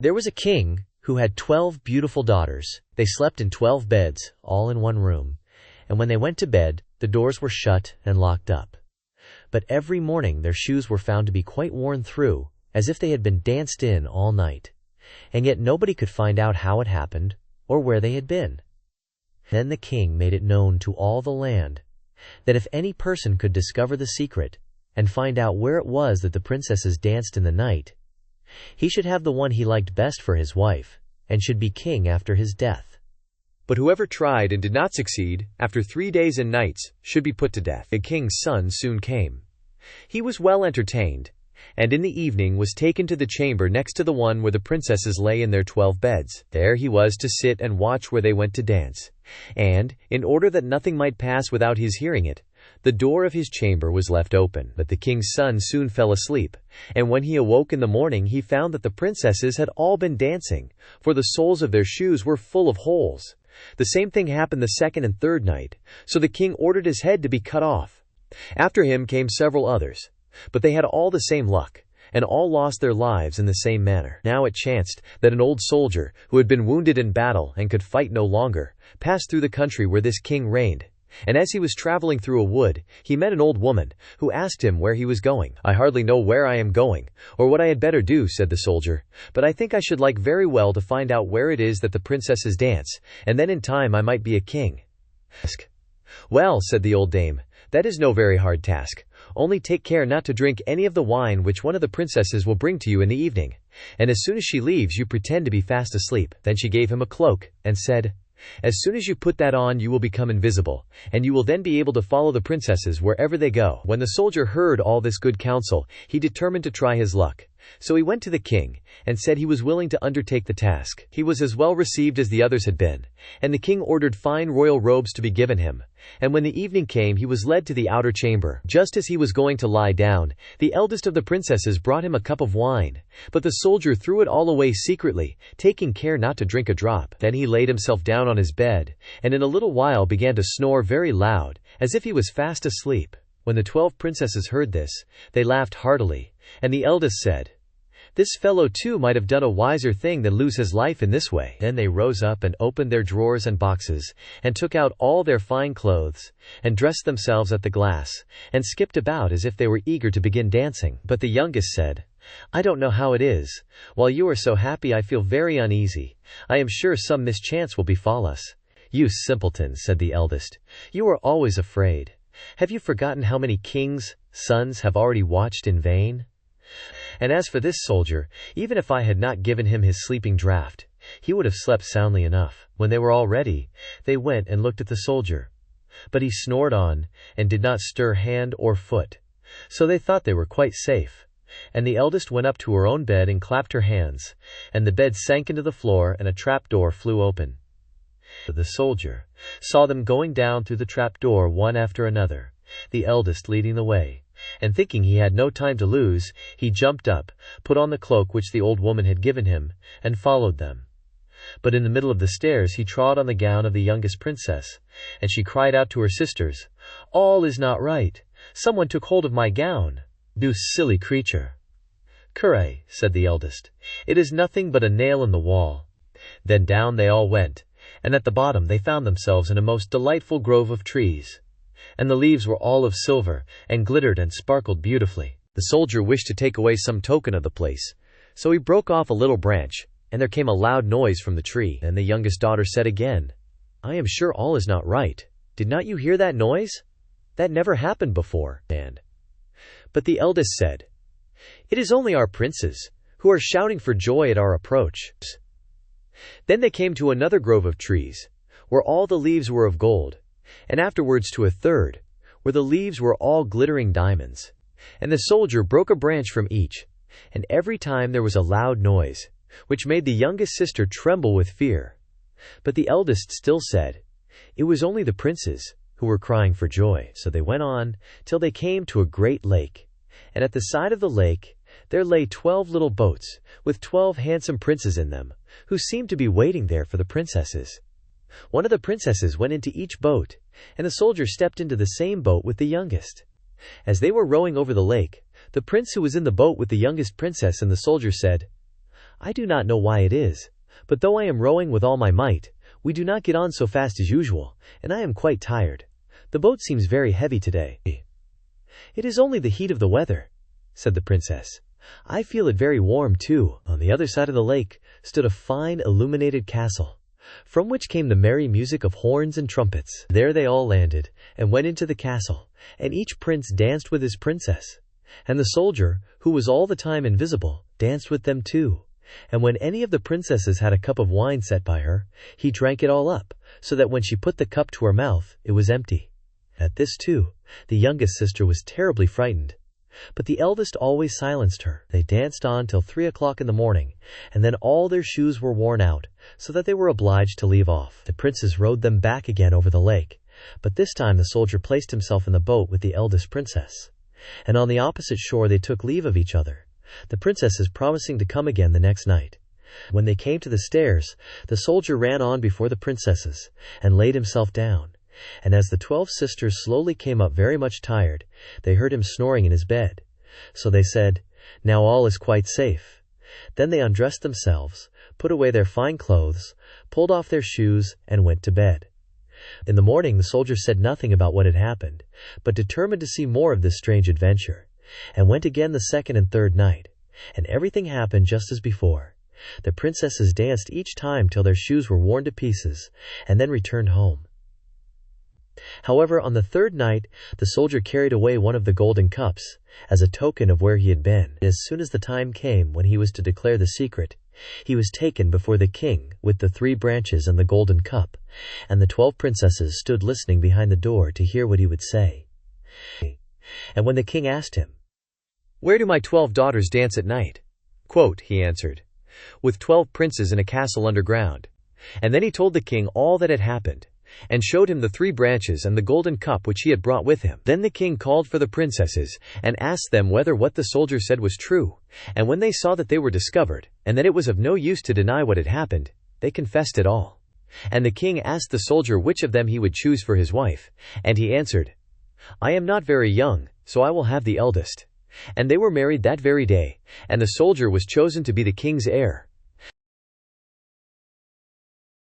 There was a king who had 12 beautiful daughters. They slept in 12 beds, all in one room, and when they went to bed, the doors were shut and locked up. But every morning their shoes were found to be quite worn through, as if they had been danced in all night, and yet nobody could find out how it happened or where they had been. Then the king made it known to all the land that if any person could discover the secret and find out where it was that the princesses danced in the night, he should have the one he liked best for his wife, and should be king after his death. But whoever tried and did not succeed, after 3 days and nights, should be put to death. The king's son soon came. He was well entertained, and in the evening was taken to the chamber next to the one where the princesses lay in their 12 beds. There he was to sit and watch where they went to dance. And, in order that nothing might pass without his hearing it, the door of his chamber was left open. But the king's son soon fell asleep, and when he awoke in the morning he found that the princesses had all been dancing, for the soles of their shoes were full of holes. The same thing happened the second and third night, so the king ordered his head to be cut off. After him came several others, but they had all the same luck, and all lost their lives in the same manner. Now it chanced that an old soldier, who had been wounded in battle and could fight no longer, passed through the country where this king reigned. And as he was traveling through a wood, he met an old woman, who asked him where he was going. "I hardly know where I am going, or what I had better do," said the soldier, "but I think I should like very well to find out where it is that the princesses dance, and then in time I might be a king." "Well," said the old dame, "that is no very hard task. Only take care not to drink any of the wine which one of the princesses will bring to you in the evening, and as soon as she leaves you pretend to be fast asleep." Then she gave him a cloak, and said, "As soon as you put that on you will become invisible, and you will then be able to follow the princesses wherever they go." When the soldier heard all this good counsel, he determined to try his luck. So he went to the king, and said he was willing to undertake the task. He was as well received as the others had been, and the king ordered fine royal robes to be given him. And when the evening came he was led to the outer chamber. Just as he was going to lie down, the eldest of the princesses brought him a cup of wine, but the soldier threw it all away secretly, taking care not to drink a drop. Then he laid himself down on his bed, and in a little while began to snore very loud, as if he was fast asleep. When the 12 princesses heard this, they laughed heartily, and the eldest said, "This fellow too might have done a wiser thing than lose his life in this way." Then they rose up and opened their drawers and boxes, and took out all their fine clothes, and dressed themselves at the glass, and skipped about as if they were eager to begin dancing. But the youngest said, "I don't know how it is. While you are so happy I feel very uneasy. I am sure some mischance will befall us." "You simpleton," said the eldest, "you are always afraid. Have you forgotten how many kings' sons have already watched in vain? And as for this soldier, even if I had not given him his sleeping draught, he would have slept soundly enough." When they were all ready, they went and looked at the soldier. But he snored on, and did not stir hand or foot. So they thought they were quite safe. And the eldest went up to her own bed and clapped her hands, and the bed sank into the floor, and a trap-door flew open. The soldier saw them going down through the trap-door one after another, the eldest leading the way. And thinking he had no time to lose, he jumped up, put on the cloak which the old woman had given him, and followed them. But in the middle of the stairs he trod on the gown of the youngest princess, and she cried out to her sisters, "All is not right. Someone took hold of my gown." "You silly creature." "Curre," said the eldest, "it is nothing but a nail in the wall." Then down they all went, and at the bottom they found themselves in a most delightful grove of trees, and the leaves were all of silver, and glittered and sparkled beautifully. The soldier wished to take away some token of the place, so he broke off a little branch, and there came a loud noise from the tree. And the youngest daughter said again, "I am sure all is not right. Did not you hear that noise? That never happened before." But the eldest said, "It is only our princes, who are shouting for joy at our approach." Then they came to another grove of trees, where all the leaves were of gold, and afterwards to a third, where the leaves were all glittering diamonds. And the soldier broke a branch from each, and every time there was a loud noise, which made the youngest sister tremble with fear. But the eldest still said, "It was only the princes, who were crying for joy." So they went on, till they came to a great lake, and at the side of the lake there lay 12 little boats, with 12 handsome princes in them, who seemed to be waiting there for the princesses. One of the princesses went into each boat, and the soldier stepped into the same boat with the youngest. As they were rowing over the lake, the prince who was in the boat with the youngest princess and the soldier said, I do not know why it is, but though I am rowing with all my might, we do not get on so fast as usual, and I am quite tired. The boat seems very heavy today." "It is only the heat of the weather," said the princess. "I feel it very warm too." On the other side of the lake stood a fine illuminated castle, from which came the merry music of horns and trumpets. There they all landed, and went into the castle, and each prince danced with his princess. And the soldier, who was all the time invisible, danced with them too. And when any of the princesses had a cup of wine set by her, he drank it all up, so that when she put the cup to her mouth, it was empty. At this too, the youngest sister was terribly frightened. But the eldest always silenced her. They danced on till 3 o'clock in the morning, and then all their shoes were worn out, so that they were obliged to leave off. The princes rowed them back again over the lake, but this time the soldier placed himself in the boat with the eldest princess. And on the opposite shore they took leave of each other, the princesses promising to come again the next night. When they came to the stairs, the soldier ran on before the princesses, and laid himself down. And as the 12 sisters slowly came up very much tired, they heard him snoring in his bed. So they said, "Now all is quite safe." Then they undressed themselves, put away their fine clothes, pulled off their shoes, and went to bed. In the morning the soldier said nothing about what had happened, but determined to see more of this strange adventure, and went again the second and third night, and everything happened just as before. The princesses danced each time till their shoes were worn to pieces, and then returned home. However, on the third night the soldier carried away one of the golden cups, as a token of where he had been. As soon as the time came when he was to declare the secret, he was taken before the king with the 3 branches and the golden cup, and the 12 princesses stood listening behind the door to hear what he would say. And when the king asked him, "Where do my 12 daughters dance at night?" He answered, "With 12 princes in a castle underground." And then he told the king all that had happened, and showed him the 3 branches and the golden cup which he had brought with him. Then the king called for the princesses, and asked them whether what the soldier said was true. And when they saw that they were discovered, and that it was of no use to deny what had happened, they confessed it all. And the king asked the soldier which of them he would choose for his wife, and he answered, "I am not very young, so I will have the eldest." And they were married that very day, and the soldier was chosen to be the king's heir.